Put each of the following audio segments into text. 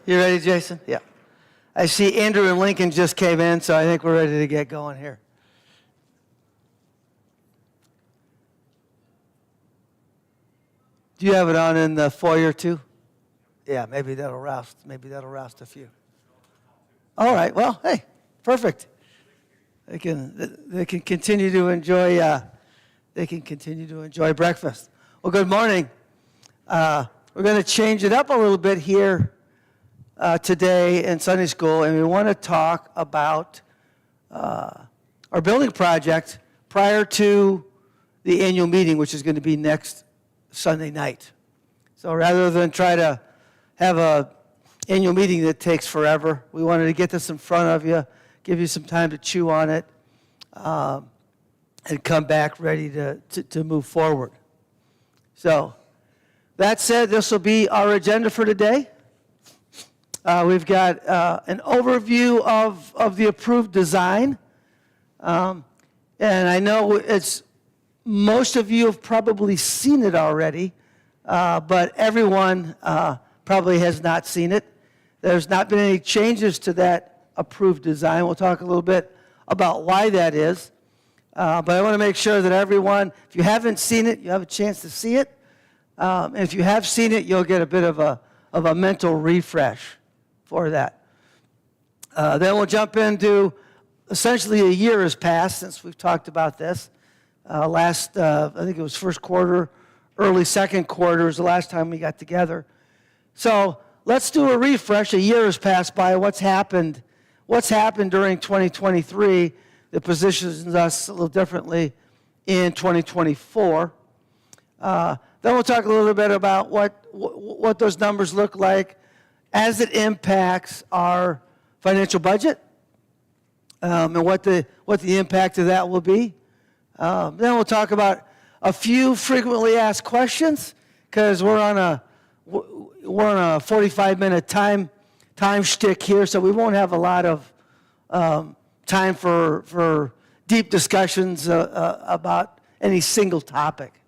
You ready, Jason? Yeah. I see Andrew and Lincoln just came in, so I think we're ready to get going here. Do you have it on in the foyer too? Yeah, maybe that'll roust a few. All right. Well, hey, perfect. They can continue to enjoy breakfast. Well, good morning. We're going to change it up a little bit here today in Sunday school, and we want to talk about our building project prior to the annual meeting, which is going to be next Sunday night. So rather than try to have a annual meeting that takes forever, we wanted to get this in front of you, give you some time to chew on it, and come back ready to move forward. So that said, this will be our agenda for today. We've got an overview of the approved design. And I know most of you have probably seen it already, but everyone probably has not seen it. There's not been any changes to that approved design. We'll talk a little bit about why that is. But I want to make sure that everyone, if you haven't seen it, you have a chance to see it. And if you have seen it, you'll get a bit of a mental refresh for that. Then we'll jump into, essentially a year has passed since we've talked about this. I think it was first quarter, early second quarter is the last time we got together. So let's do a refresh. A year has passed by. What's happened during 2023 that positions us a little differently in 2024. Then we'll talk a little bit about what those numbers look like as it impacts our financial budget, and what the impact of that will be. Then we'll talk about a few frequently asked questions, because we're on a 45-minute time shtick here, so we won't have a lot of time for deep discussions about any single topic.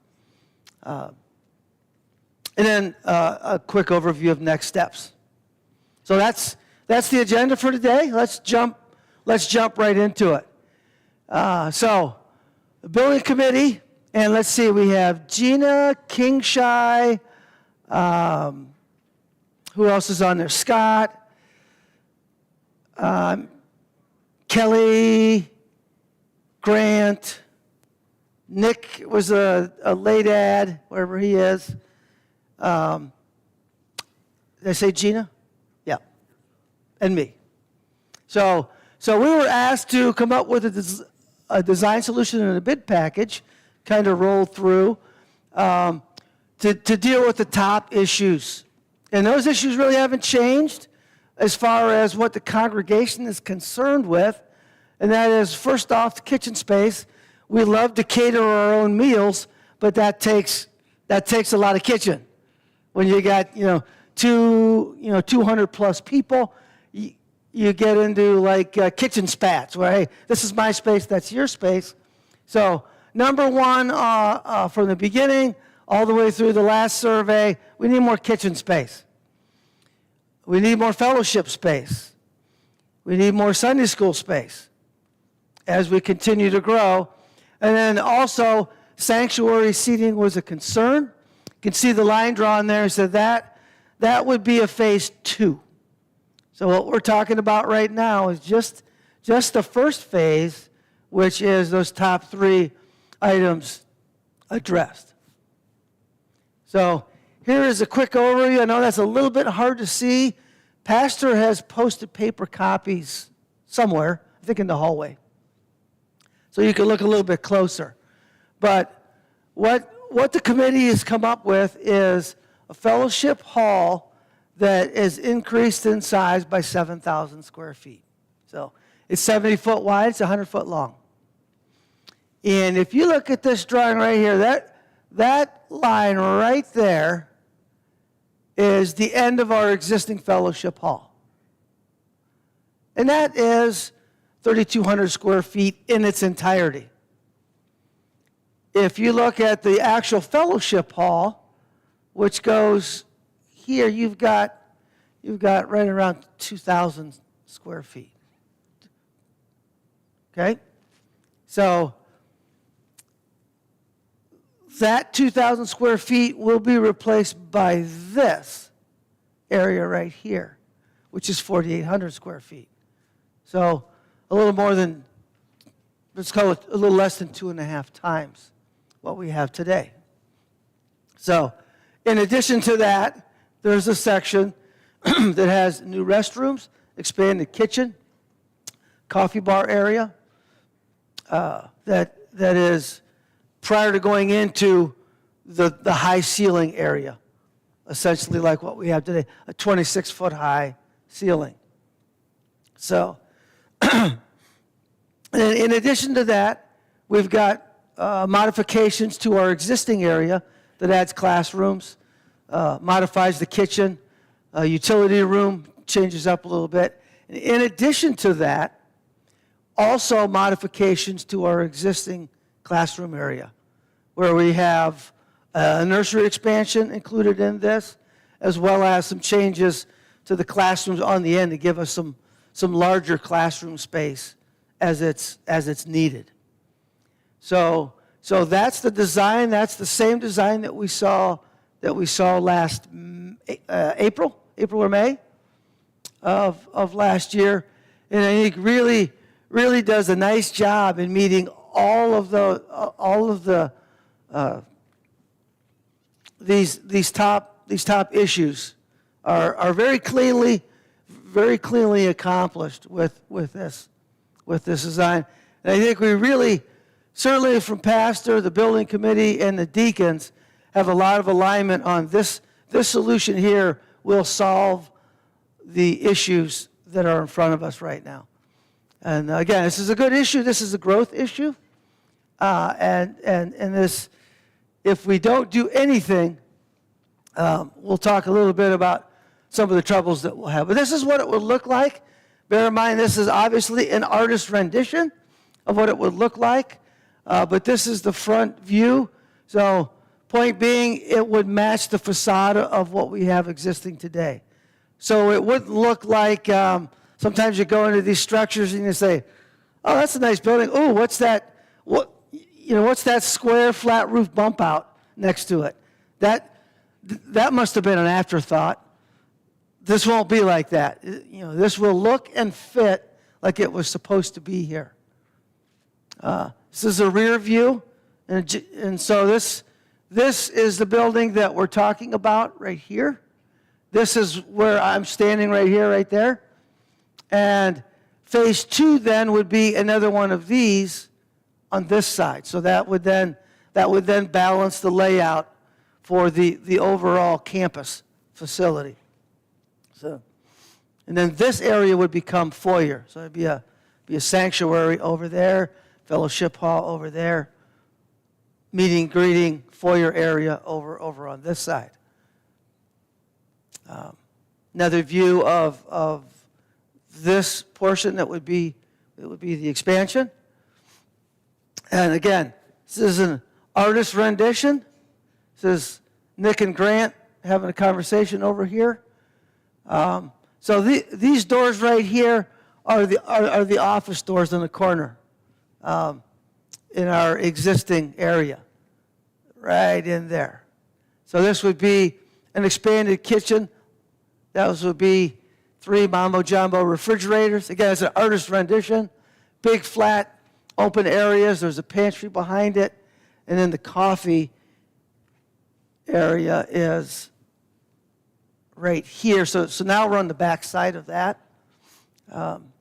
And then a quick overview of next steps. So that's the agenda for today. Let's jump right into it. So the building committee, and let's see, we have Gina Kingshai. Who else is on there? Scott, Kelly, Grant, Nick was a late ad, wherever he is. Did I say Gina? Yeah. And me. So we were asked to come up with a design solution and a bid package, kind of roll through, to deal with the top issues. And those issues really haven't changed as far as what the congregation is concerned with. And that is, first off, the kitchen space. We love to cater our own meals, but that takes a lot of kitchen. When you got 200 plus people, you get into like kitchen spats, where hey, this is my space, that's your space. So number one, from the beginning all the way through the last survey, we need more kitchen space. We need more fellowship space. We need more Sunday school space as we continue to grow. And then also, sanctuary seating was a concern. You can see the line drawn there, so that would be a phase 2. So what we're talking about right now is just the first phase, which is those top 3 items addressed. So here is a quick overview. I know that's a little bit hard to see. Pastor has posted paper copies somewhere, I think in the hallway, so you can look a little bit closer. But what the committee has come up with is a fellowship hall that is increased in size by 7,000 square feet. So it's 70 foot wide, it's 100 foot long. And if you look at this drawing right here, that line right there is the end of our existing fellowship hall. And that is 3,200 square feet in its entirety. If you look at the actual fellowship hall, which goes here, you've got you've got right around 2,000 square feet. Okay? So that 2,000 square feet will be replaced by this area right here, which is 4,800 square feet. So a little more than, let's call it a little less than 2.5 times what we have today. So in addition to that, there's a section that has new restrooms, expanded kitchen, coffee bar area, that is prior to going into the high ceiling area, essentially like what we have today, a 26-foot high ceiling. So in addition to that, we've got modifications to our existing area that adds classrooms, modifies the kitchen, utility room changes up a little bit. In addition to that, also modifications to our existing classroom area, where we have a nursery expansion included in this, as well as some changes to the classrooms on the end to give us some larger classroom space as it's needed. So that's the design. That's the same design that we saw last April or May of last year, and I think really does a nice job in meeting all of these top issues are very cleanly accomplished with this design. And I think we really, certainly from pastor, the building committee, and the deacons, have a lot of alignment on this. This solution here will solve the issues that are in front of us right now. And again, this is a good issue. This is a growth issue. And this, if we don't do anything, we'll talk a little bit about some of the troubles that we'll have. But this is what it would look like. Bear in mind, this is obviously an artist's rendition of what it would look like. But this is the front view. So point being, it would match the facade of what we have existing today. So it wouldn't look like, sometimes you go into these structures and you say, oh, that's a nice building. Oh, what's that? What's that square flat roof bump out next to it? That must have been an afterthought. This won't be like that. This will look and fit like it was supposed to be here. This is a rear view, and so this is the building that we're talking about right here. This is where I'm standing right here, right there. And phase 2 then would be another one of these on this side. So that would then balance the layout for the overall campus facility. So, and then this area would become foyer. So it'd be a sanctuary over there, fellowship hall over there, meeting, greeting, foyer area over on this side. Another view of this portion that would be the expansion. And again, this is an artist rendition. This is Nick and Grant having a conversation over here. So these doors right here are the office doors in the corner in our existing area, right in there. So this would be an expanded kitchen. Those would be 3 Mambo Jumbo refrigerators. Again, it's an artist rendition. Big flat open areas. There's a pantry behind it. And then the coffee area is right here. So now we're on the back side of that. Again,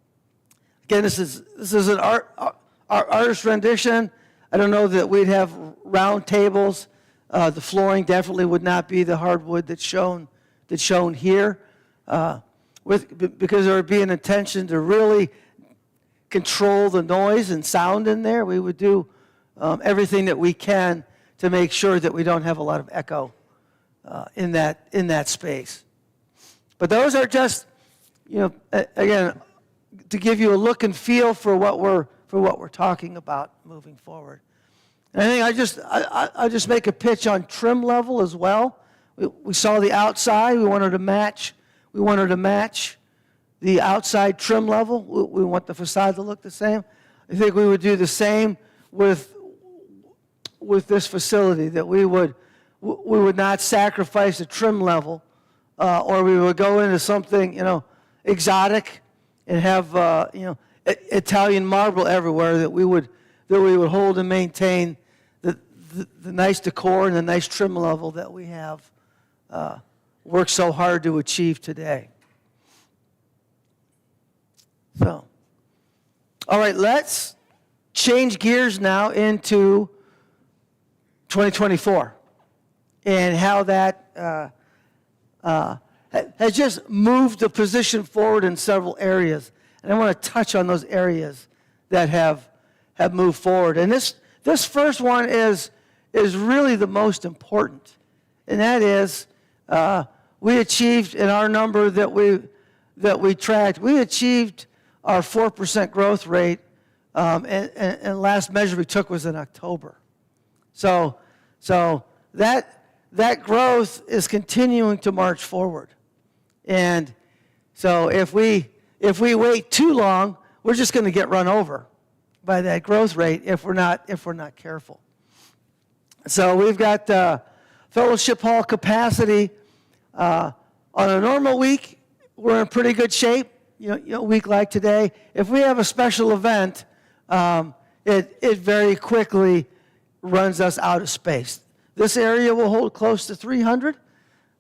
this is an artist rendition. I don't know that we'd have round tables. The flooring definitely would not be the hardwood that's shown here. Because there would be an intention to really control the noise and sound in there, we would do everything that we can to make sure that we don't have a lot of echo in that space. But those are just, again, to give you a look and feel for what we're talking about moving forward. And I think I just make a pitch on trim level as well. We saw the outside. We wanted to match We want her to match the outside trim level. We want the facade to look the same. I think we would do the same with this facility, that we would not sacrifice the trim level, or we would go into something, exotic and have, Italian marble everywhere, that we would hold and maintain the nice decor and the nice trim level that we have worked so hard to achieve today. So, all right, let's change gears now into 2024 and how that has just moved the position forward in several areas. And I want to touch on those areas that have moved forward. And this first one is really the most important. And that is, we achieved in our number that we tracked, we achieved our 4% growth rate, and last measure we took was in October. So that growth is continuing to march forward. And so if we wait too long, we're just going to get run over by that growth rate if we're not careful. So we've got fellowship hall capacity on a normal week. We're in pretty good shape. A week like today, if we have a special event, it very quickly runs us out of space. This area will hold close to 300.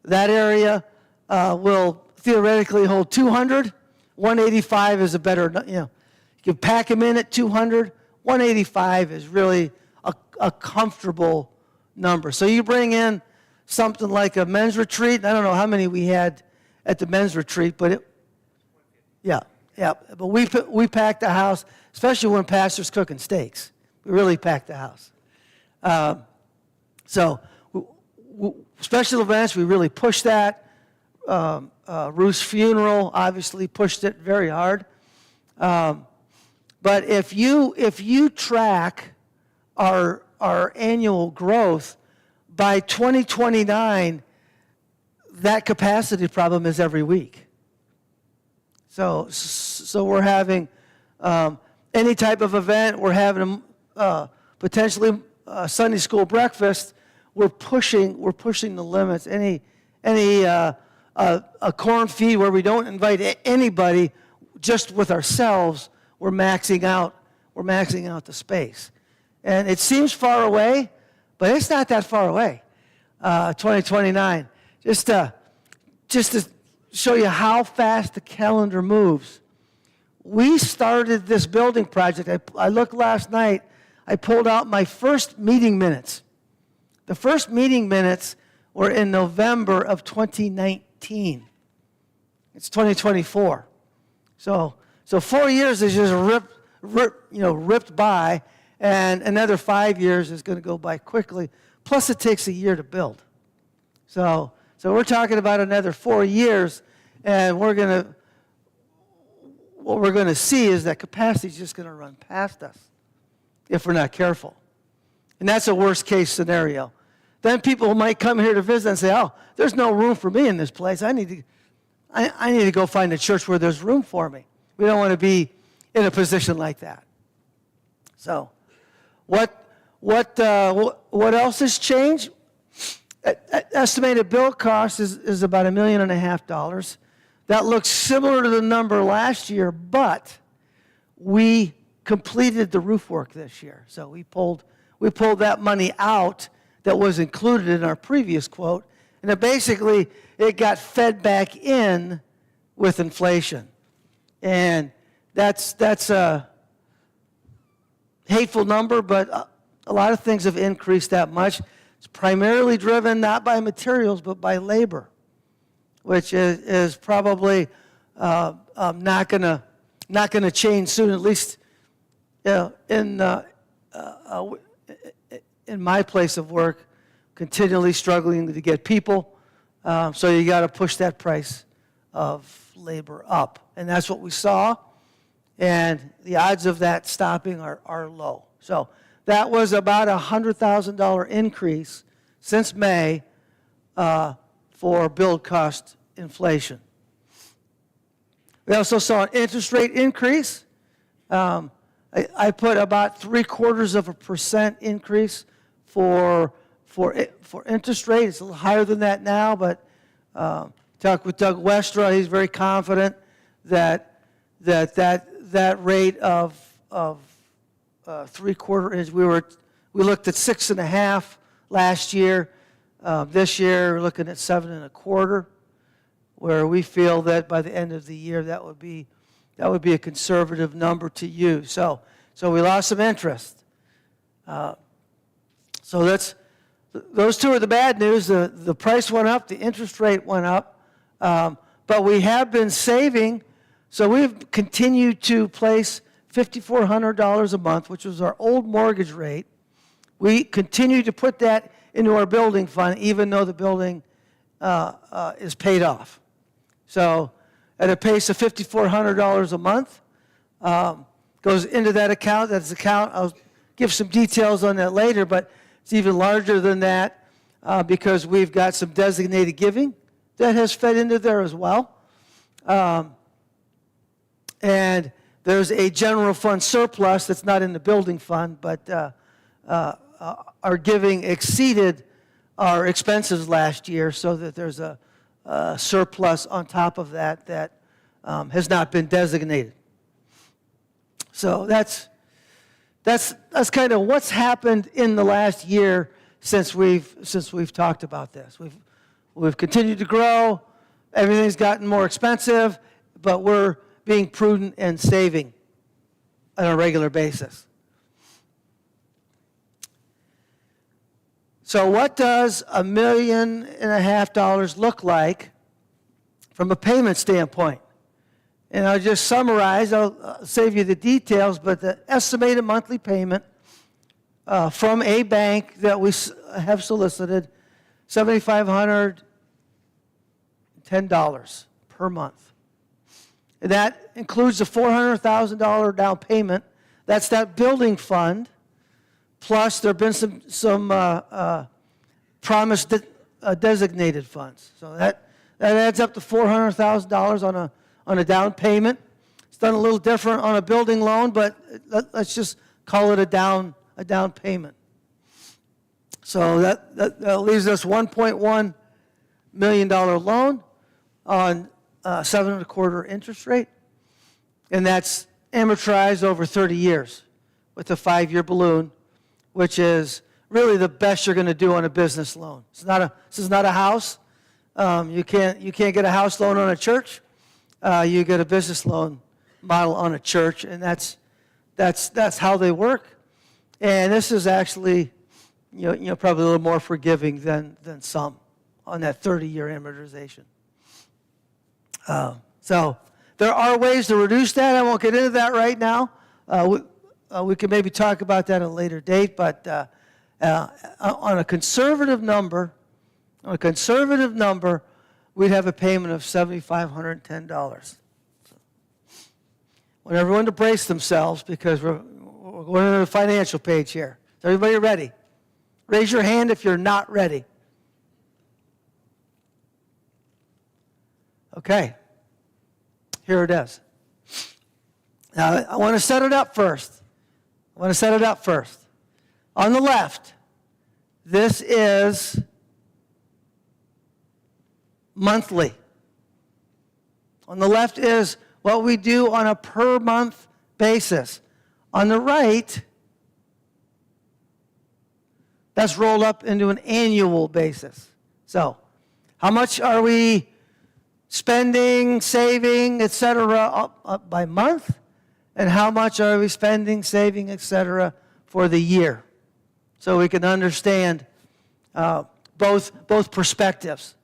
That area will theoretically hold 200. 185 is a better, you can pack them in at 200. 185 is really a comfortable number. So you bring in something like a men's retreat. I don't know how many we had at the men's retreat, but but we packed the house, especially when pastor's cooking steaks. We really packed the house. So special events, we really pushed that. Ruth's funeral obviously pushed it very hard. But if you track our annual growth, by 2029, that capacity problem is every week. So we're having any type of event. We're having potentially Sunday school breakfast. We're pushing the limits. Any a corn feed where we don't invite anybody, just with ourselves, we're maxing out the space. And it seems far away, but it's not that far away. 2029. Just to show you how fast the calendar moves. We started this building project. I looked last night. I pulled out my first meeting minutes. The first meeting minutes were in November of 2019. It's 2024. So 4 years is just ripped by, and another 5 years is going to go by quickly. Plus, it takes a year to build. So we're talking about another 4 years, and what we're going to see is that capacity is just going to run past us if we're not careful. And that's a worst case scenario. Then people might come here to visit and say, "Oh, there's no room for me in this place. I need to go find a church where there's room for me." We don't want to be in a position like that. So, what else has changed? Estimated build cost is about $1.5 million. That looks similar to the number last year, but we completed the roof work this year. So we pulled that money out that was included in our previous quote, and it got fed back in with inflation. And that's a hateful number, but a lot of things have increased that much. It's primarily driven not by materials, but by labor, which is probably not gonna change soon. At least in my place of work, continually struggling to get people. So you got to push that price of labor up, and that's what we saw. And the odds of that stopping are low. So that was about a $100,000 increase since May for build cost inflation. We also saw an interest rate increase. I put about 0.75% increase for interest rate. It's a little higher than that now, but talked with Doug Westra. He's very confident that rate of 3/4 is. We looked at 6.5 last year. This year we're looking at 7.25, where we feel that by the end of the year that would be a conservative number to use. So we lost some interest. So those two are the bad news. The price went up, the interest rate went up, but we have been saving. So we've continued to place $5,400 a month, which was our old mortgage rate. We continue to put that into our building fund, even though the building is paid off. So at a pace of $5,400 a month, goes into that account. That's account. I'll give some details on that later, but it's even larger than that because we've got some designated giving that has fed into there as well. And there's a general fund surplus that's not in the building fund, but our giving exceeded our expenses last year, so that there's a surplus on top of that has not been designated. So that's kind of what's happened in the last year since we've talked about this. We've continued to grow. Everything's gotten more expensive, but we're being prudent and saving on a regular basis. So what does $1.5 million look like from a payment standpoint? And I'll just summarize. I'll save you the details, but the estimated monthly payment from a bank that we have solicited, $7,510 per month. And that includes a $400,000 down payment. That's that building fund. Plus, there have been some promised designated funds. So that adds up to $400,000 on a down payment. It's done a little different on a building loan, but let's just call it a down payment. So that leaves us $1.1 million loan on 7.25 interest rate, and that's amortized over 30 years with a 5-year balloon, which is really the best you're going to do on a business loan. This is not a house. You can't get a house loan on a church. You get a business loan model on a church, and that's how they work. And this is actually, probably a little more forgiving than some on that 30-year amortization. So there are ways to reduce that. I won't get into that right now. We can maybe talk about that at a later date, but on a conservative number, we'd have a payment of $7,510. So I want everyone to brace themselves because we're going to the financial page here. Is everybody ready? Raise your hand if you're not ready. Okay. Here it is. Now, I want to set it up first. On the left, this is monthly. On the left is what we do on a per month basis. On the right, that's rolled up into an annual basis. So, how much are we spending, saving, etc., up by month? And how much are we spending, saving, etc., for the year? So we can understand both perspectives.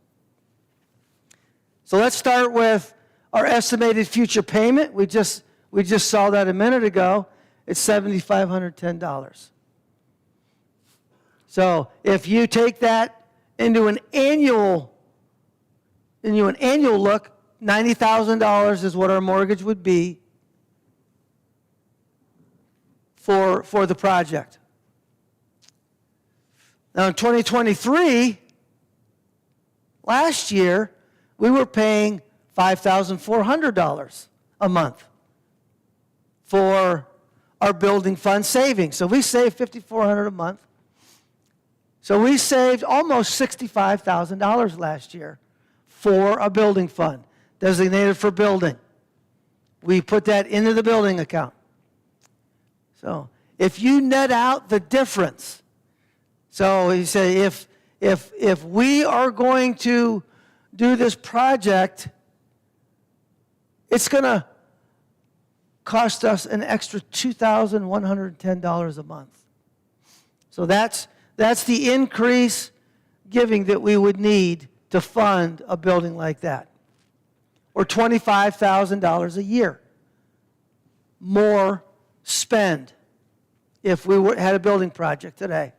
So let's start with our estimated future payment. We just saw that a minute ago. It's $7,510. So if you take that into an annual look, $90,000 is what our mortgage would be for the project. Now in 2023, last year, we were paying $5,400 a month for our building fund savings. So we saved $5,400 a month. So we saved almost $65,000 last year for a building fund designated for building. We put that into the building account. So if you net out the difference, so you say if we are going to do this project, it's going to cost us an extra $2,110 a month. So that's the increase giving that we would need to fund a building like that. Or $25,000 a year more spend if we had a building project today.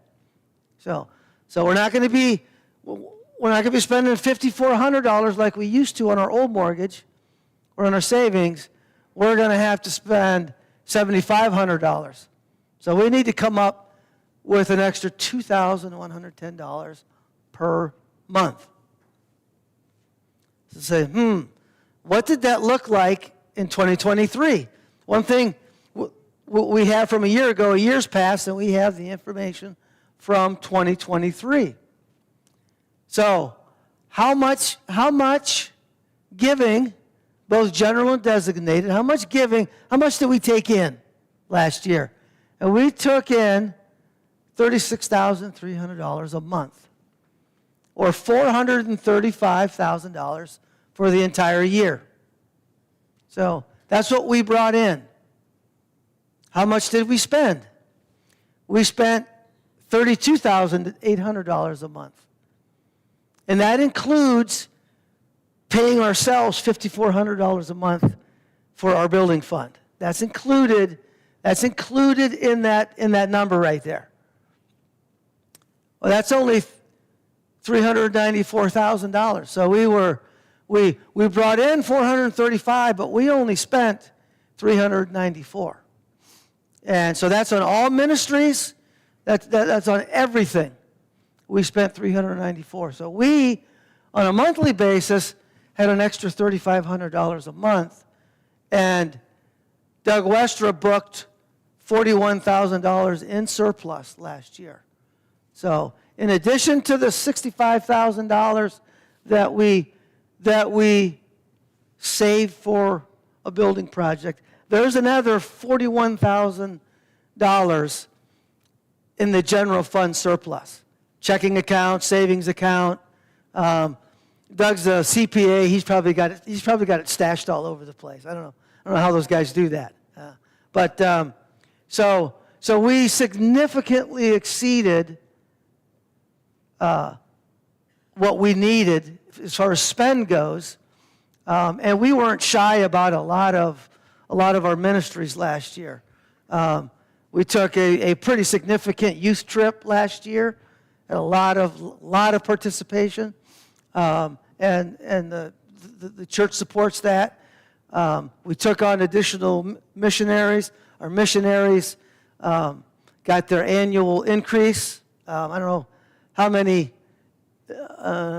So we're not going to be spending $5,400 like we used to on our old mortgage or on our savings. We're going to have to spend $7,500. So we need to come up with an extra $2,110 per month. So say, what did that look like in 2023? One thing we have from a year ago, a year's passed, and we have the information from 2023. So how much giving, both general and designated, how much did we take in last year? And we took in $36,300 a month, or $435,000 for the entire year. So that's what we brought in. How much did we spend? We spent $32,800 a month. And that includes paying ourselves $5,400 a month for our building fund. That's included in that number right there. Well, that's only $394,000. So we brought in $435,000, but we only spent $394,000. And so that's on all ministries. That's on everything. We spent $394,000. So we, on a monthly basis, had an extra $3,500 a month. And Doug Westra booked $41,000 in surplus last year. So in addition to the $65,000 that we saved for a building project, there's another $41,000 in the general fund surplus. Checking account, savings account. Doug's a CPA. He's probably got it stashed all over the place. I don't know how those guys do that. So we significantly exceeded what we needed as far as spend goes, and we weren't shy about a lot of our ministries last year. We took a pretty significant youth trip last year, and a lot of participation, and the church supports that. We took on additional missionaries. Our missionaries got their annual increase. I don't know how many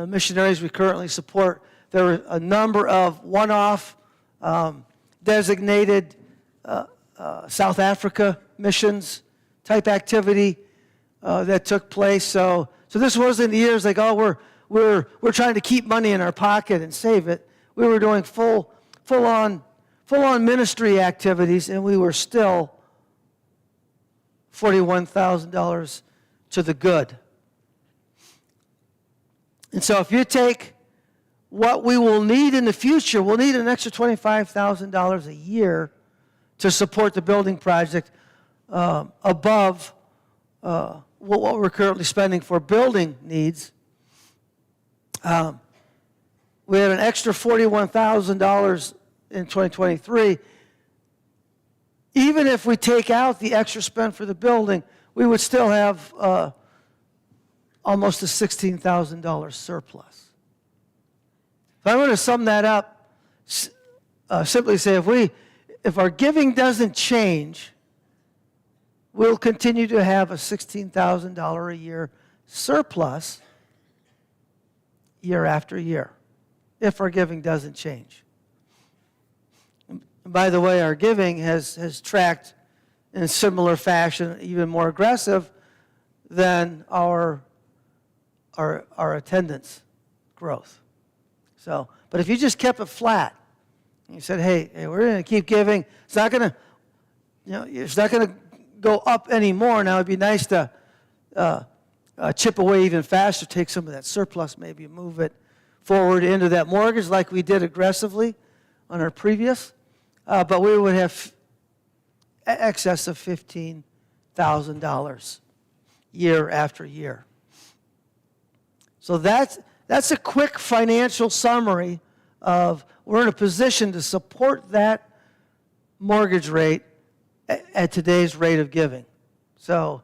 missionaries we currently support. There were a number of one-off designated South Africa missions type activity that took place. So this wasn't the years like, oh, we're trying to keep money in our pocket and save it. We were doing full on ministry activities, and we were still $41,000 to the good. And so if you take what we will need in the future, we'll need an extra $25,000 a year to support the building project above what we're currently spending for building needs. We had an extra $41,000 in 2023. Even if we take out the extra spend for the building, we would still have almost a $16,000 surplus. If I were to sum that up, simply say if our giving doesn't change, we'll continue to have a $16,000 a year surplus year after year, if our giving doesn't change. And by the way, our giving has tracked in a similar fashion, even more aggressive than our attendance growth. So, but if you just kept it flat, and you said, hey, we're going to keep giving. It's not going to, it's not going to go up anymore. Now it'd be nice to chip away even faster, take some of that surplus, maybe move it forward into that mortgage like we did aggressively on our previous. But we would have excess of $15,000 year after year. So that's a quick financial summary of we're in a position to support that mortgage rate at today's rate of giving. So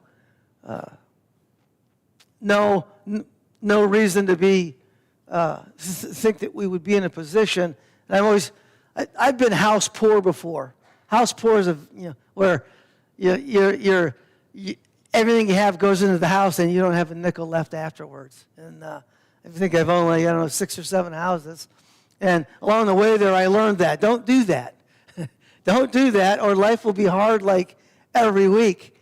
no reason to be think that we would be in a position. And I've been house poor before. House poor is where you're everything you have goes into the house and you don't have a nickel left afterwards. And I think I've only 6 or 7 houses. And along the way there, I learned that don't do that. Don't do that, or life will be hard like every week.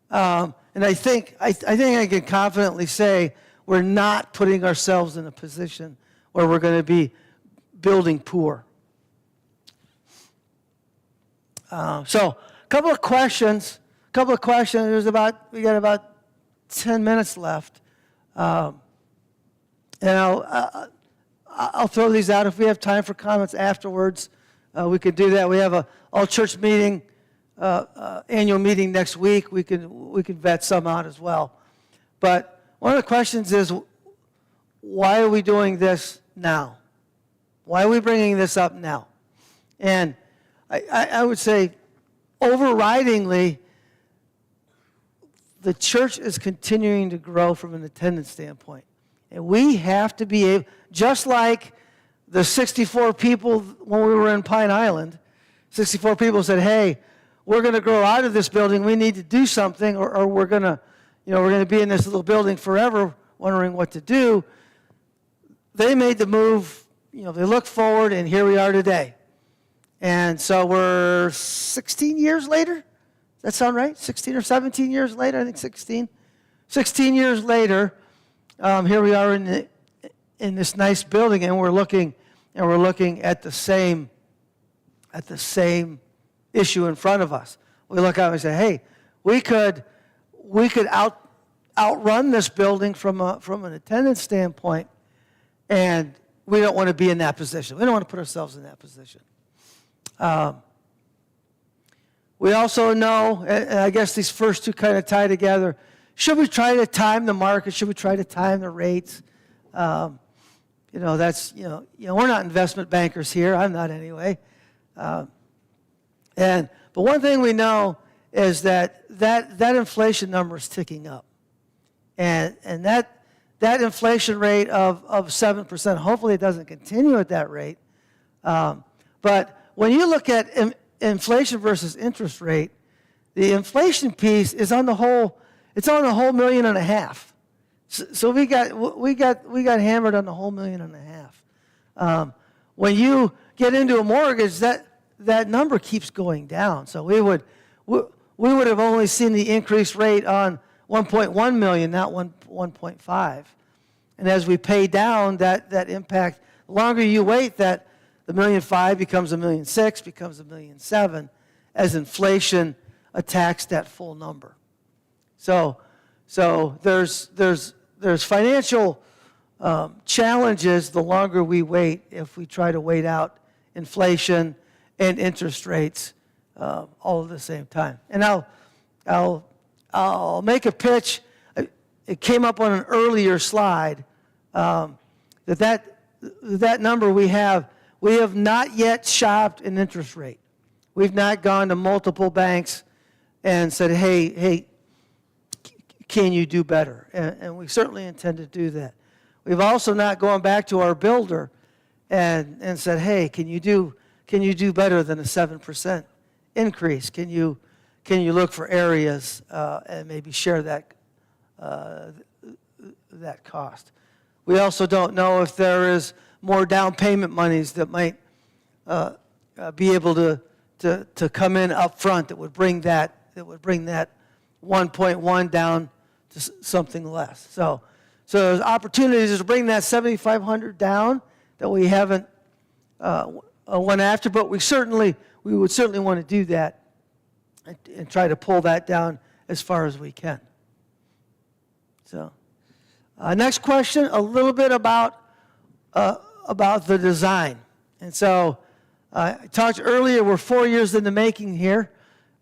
And I think I can confidently say we're not putting ourselves in a position where we're going to be building poor. So, a couple of questions. We got about 10 minutes left, and I'll throw these out if we have time for comments afterwards. We could do that. We have a all-church meeting, annual meeting next week. We could vet some out as well. But one of the questions is, why are we doing this now? Why are we bringing this up now? And I would say, overridingly, the church is continuing to grow from an attendance standpoint. And we have to be able, just like the 64 people when we were in Pine Island, 64 people said, hey, we're going to grow out of this building. We need to do something, or we're going to, we're going to be in this little building forever wondering what to do. They made the move, they looked forward, and here we are today. And so we're 16 years later. Does that sound right? 16 or 17 years later? I think 16. 16 years later, here we are in this nice building, and we're looking at the same issue in front of us. We look out and say, hey, we could outrun this building from an attendance standpoint, and we don't want to be in that position. We don't want to put ourselves in that position. We also know, and I guess these first two kind of tie together, should we try to time the market? Should we try to time the rates? We're not investment bankers here. I'm not anyway. But one thing we know is that inflation number is ticking up. And that inflation rate of 7%, hopefully it doesn't continue at that rate. But when you look at inflation versus interest rate, the inflation piece is on the whole, it's on the whole $1.5 million. So we got hammered on the whole $1.5 million. When you get into a mortgage, that number keeps going down. So we would have only seen the increased rate on 1.1 million, not 1.5. And as we pay down that impact, the longer you wait, that the $1.5 million becomes $1.6 million, becomes $1.7 million, as inflation attacks that full number. So there's financial challenges the longer we wait if we try to wait out inflation and interest rates all at the same time. And I'll make a pitch. It came up on an earlier slide that number we have not yet shopped an interest rate. We've not gone to multiple banks and said, hey, can you do better? And we certainly intend to do that. We've also not gone back to our builder and said, hey, can you do better than a 7% increase? Can you look for areas and maybe share that cost? We also don't know if there is more down payment monies that might be able to come in up front that would bring that 1.1 down to something less. So there's opportunities to bring that 7,500 down that we haven't went after, but we would certainly want to do that and try to pull that down as far as we can. So, next question, a little bit about the design. And so, I talked earlier, we're 4 years in the making here,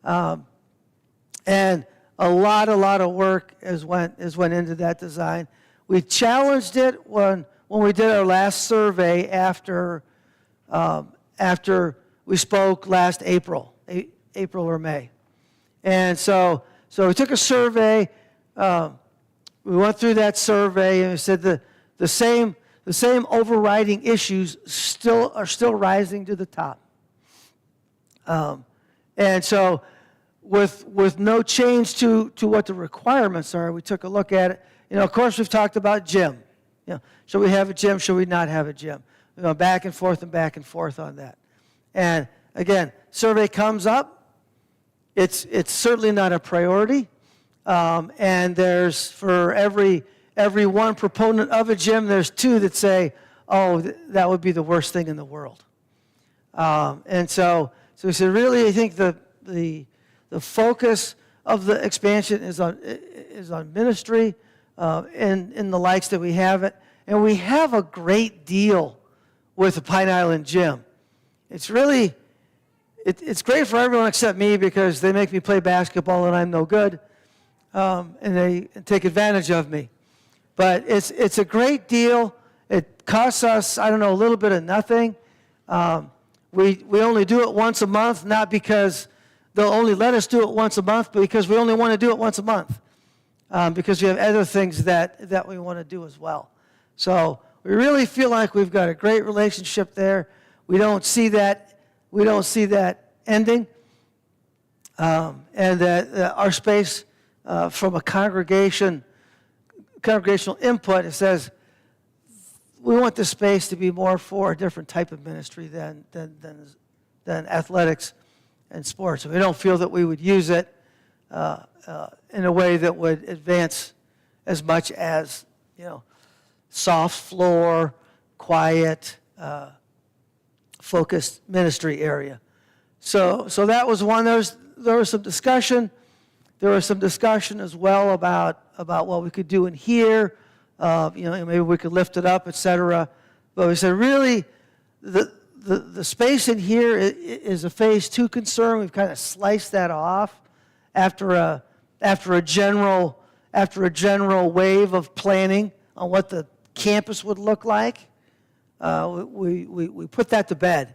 and a lot of work has went into that design. We challenged it when we did our last survey after we spoke last April or May. And so we took a survey, we went through that survey, and we said the same overriding issues are still rising to the top. And so with no change to what the requirements are, we took a look at it. Of course, we've talked about gym. Should we have a gym? Should we not have a gym? Back and forth on that. And again, survey comes up. It's certainly not a priority. And there's, for every one proponent of a gym, there's two that say, oh, that would be the worst thing in the world. And so we said, really, I think the focus of the expansion is on ministry and in the likes that we have it. And we have a great deal with the Pine Island Gym. It's really, it's great for everyone except me because they make me play basketball and I'm no good. And they take advantage of me. But it's a great deal. It costs us, a little bit of nothing. We only do it once a month, not because they'll only let us do it once a month, but because we only want to do it once a month. Because we have other things that we want to do as well. So we really feel like we've got a great relationship there. We don't see that ending. And that our space from a congregational input, it says we want this space to be more for a different type of ministry than athletics and sports. We don't feel that we would use it in a way that would advance as much as, soft floor, quiet, focused ministry area. So that was one. There was some discussion. There was some discussion as well about what we could do in here. Maybe we could lift it up, etc. But we said, really, the space in here is a phase 2 concern. We've kind of sliced that off after a general wave of planning on what the campus would look like. We put that to bed.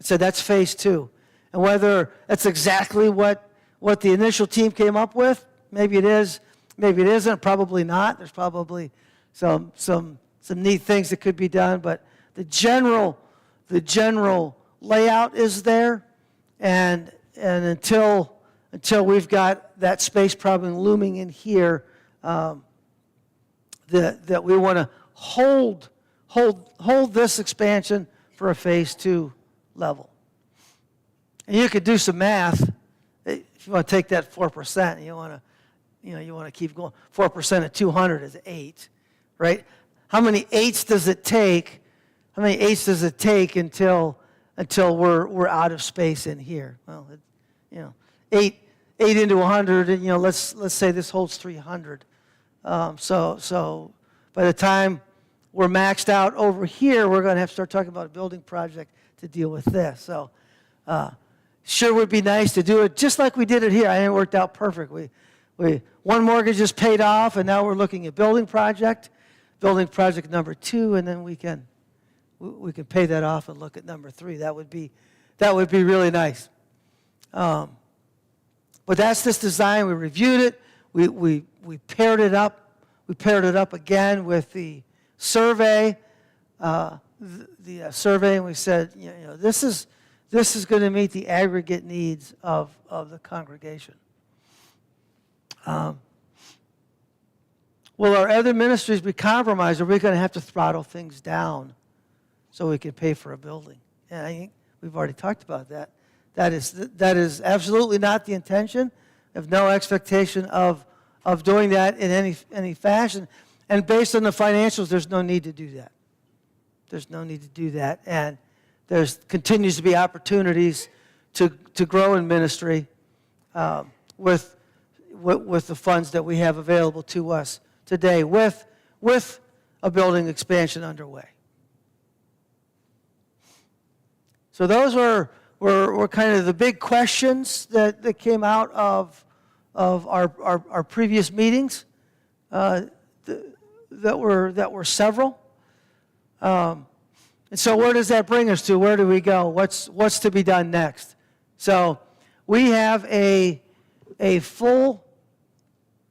So that's phase 2. And whether that's exactly what the initial team came up with, maybe it is, maybe it isn't, probably not. There's probably some neat things that could be done, but the general layout is there, and until we've got that space problem looming in here, that we want to hold this expansion for a phase 2 level. And you could do some math. If you want to take that 4%, and you want to keep going. 4% of 200 is 8, right? How many 8s does it take? How many 8s does it take until we're out of space in here? Well, 8 into 100, and let's say this holds 300. So by the time we're maxed out over here, we're going to have to start talking about a building project to deal with this. So sure would be nice to do it just like we did it here. I think it worked out perfect. One mortgage is paid off, and now we're looking at building project number 2, and then we can pay that off and look at number 3. That would be really nice. But that's this design. We reviewed it. We paired it up. We paired it up again with the survey. The survey, and we said, this is going to meet the aggregate needs of the congregation. Will our other ministries be compromised? Are we going to have to throttle things down so we can pay for a building? And I think we've already talked about that. That is absolutely not the intention. I have no expectation of doing that in any fashion. And based on the financials, there's no need to do that. There's no need to do that. And there's continues to be opportunities to grow in ministry with the funds that we have available to us today, with a building expansion underway. So those were kind of the big questions that came out of our previous meetings. That were several. And so where does that bring us to? Where do we go? What's to be done next? So we have a full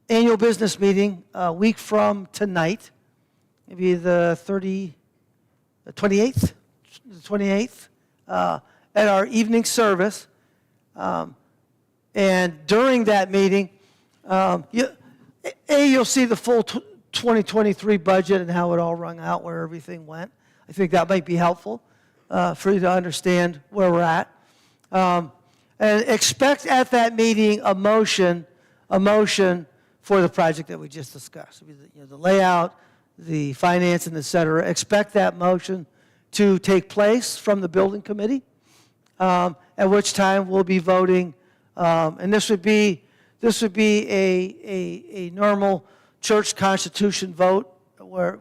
annual business meeting a week from tonight. Maybe the 28th at our evening service. And during that meeting, you'll see the full 2023 budget and how it all rung out, where everything went. I think that might be helpful for you to understand where we're at. And expect at that meeting a motion for the project that we just discussed. The layout, the financing, et cetera. Expect that motion to take place from the building committee, at which time we'll be voting. And this would be a normal church constitution vote where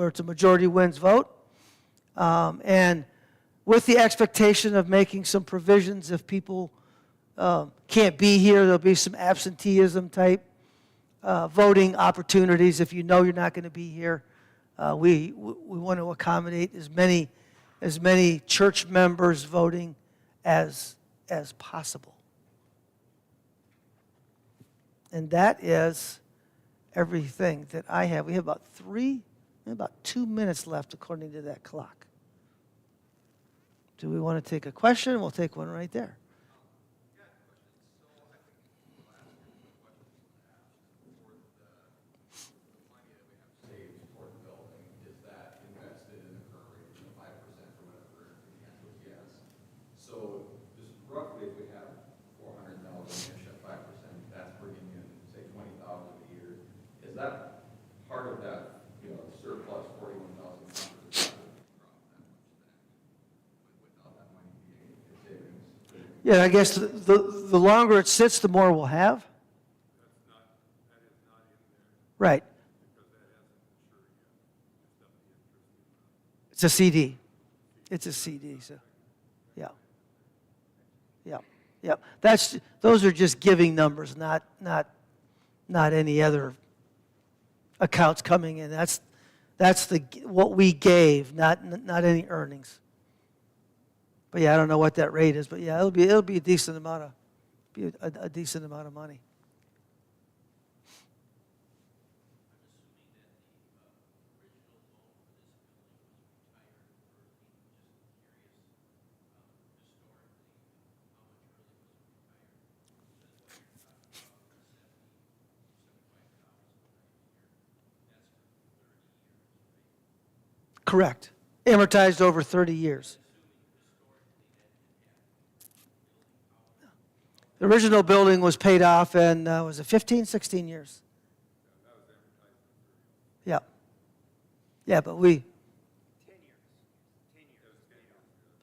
it's a majority wins vote. And with the expectation of making some provisions if people can't be here, there'll be some absenteeism type voting opportunities. If you know you're not going to be here, we want to accommodate as many church members voting as possible. And that is everything that I have. We have about 2 minutes left according to that clock. Do we want to take a question? We'll take one right there. Yeah, I guess the longer it sits, the more we'll have. That is not in there. Right. Because that hasn't matured yet. It's a CD. It's a CD. So, yeah. Those are just giving numbers, not any other accounts coming in. That's what we gave, not any earnings. But yeah, I don't know what that rate is, but yeah, it'll be a decent amount of money. Correct. Amortized over 30 years. The original building was paid off in, was it 15, 16 years? Yeah. Yeah, but 10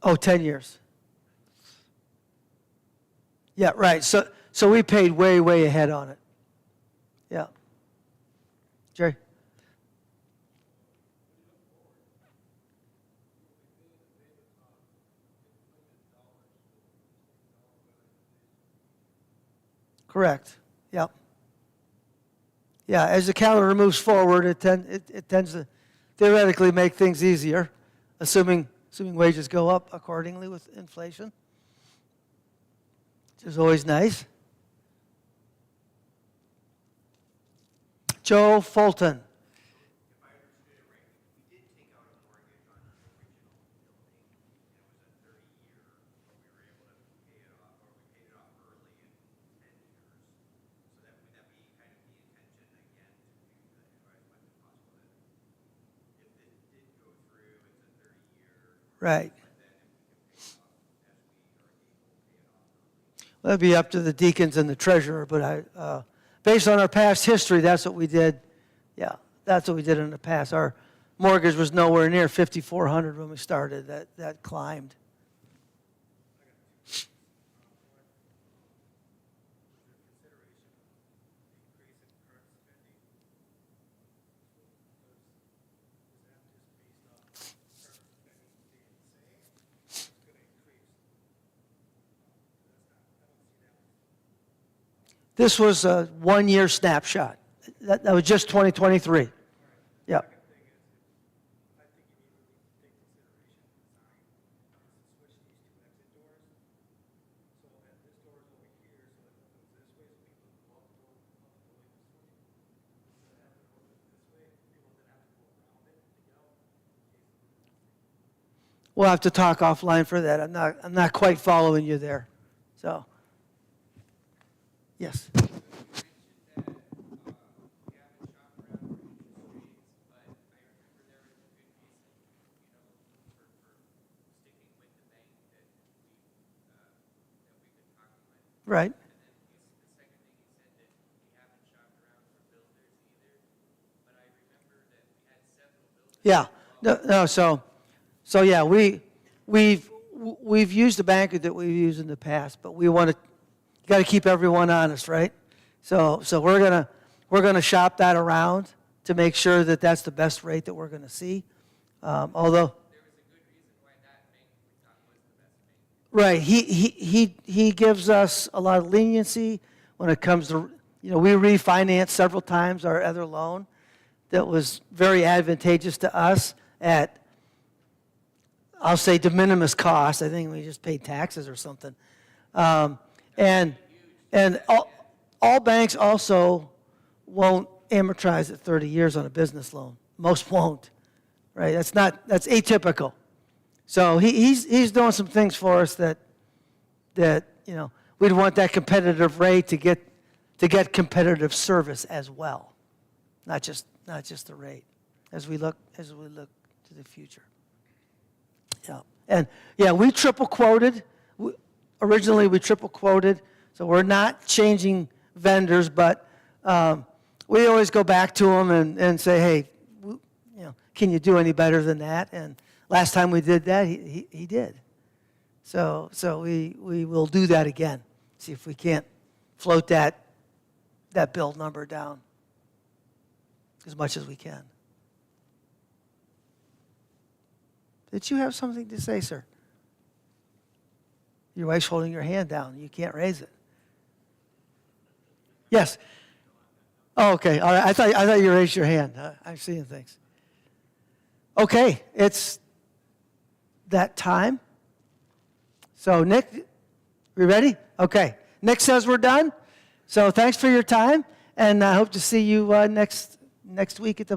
years. 10 years. Yeah, right. So we paid way ahead on it. Yeah. Jerry? Correct. Yep. Yeah, as the calendar moves forward, it tends to theoretically make things easier, assuming wages go up accordingly with inflation, which is always nice. Joe Fulton. Right. That'd be up to the deacons and the treasurer, but based on our past history, that's what we did. Yeah, that's what we did in the past. Our mortgage was nowhere near 5,400 when we started. That climbed. This was a one-year snapshot. That was just 2023. Yeah. We'll have to talk offline for that. I'm not quite following you there. So, yes. Right. Yeah. No. So yeah, we've used the banker that we've used in the past, but we want to got to keep everyone honest, right? So we're gonna shop that around to make sure that that's the best rate that we're gonna see. Although there was a good reason why that bank we thought was the best bank. Right. He gives us a lot of leniency when it comes to, we refinanced several times our other loan that was very advantageous to us at, I'll say, de minimis cost. I think we just paid taxes or something. And all banks also won't amortize at 30 years on a business loan. Most won't, right? That's atypical. So he's doing some things for us that we'd want that competitive rate to get competitive service as well, not just the rate as we look to the future. Yeah, and yeah, we triple quoted. Originally, we triple quoted, so we're not changing vendors, but we always go back to them and say, hey, can you do any better than that? And last time we did that, he did. So we will do that again. See if we can't float that bill number down as much as we can. Did you have something to say, sir? Your wife's holding your hand down. You can't raise it. Yes. Oh, okay. All right. I thought you raised your hand. I'm seeing things. Okay. It's that time. So, Nick, we ready? Okay. Nick says we're done. So, thanks for your time, and I hope to see you next week at the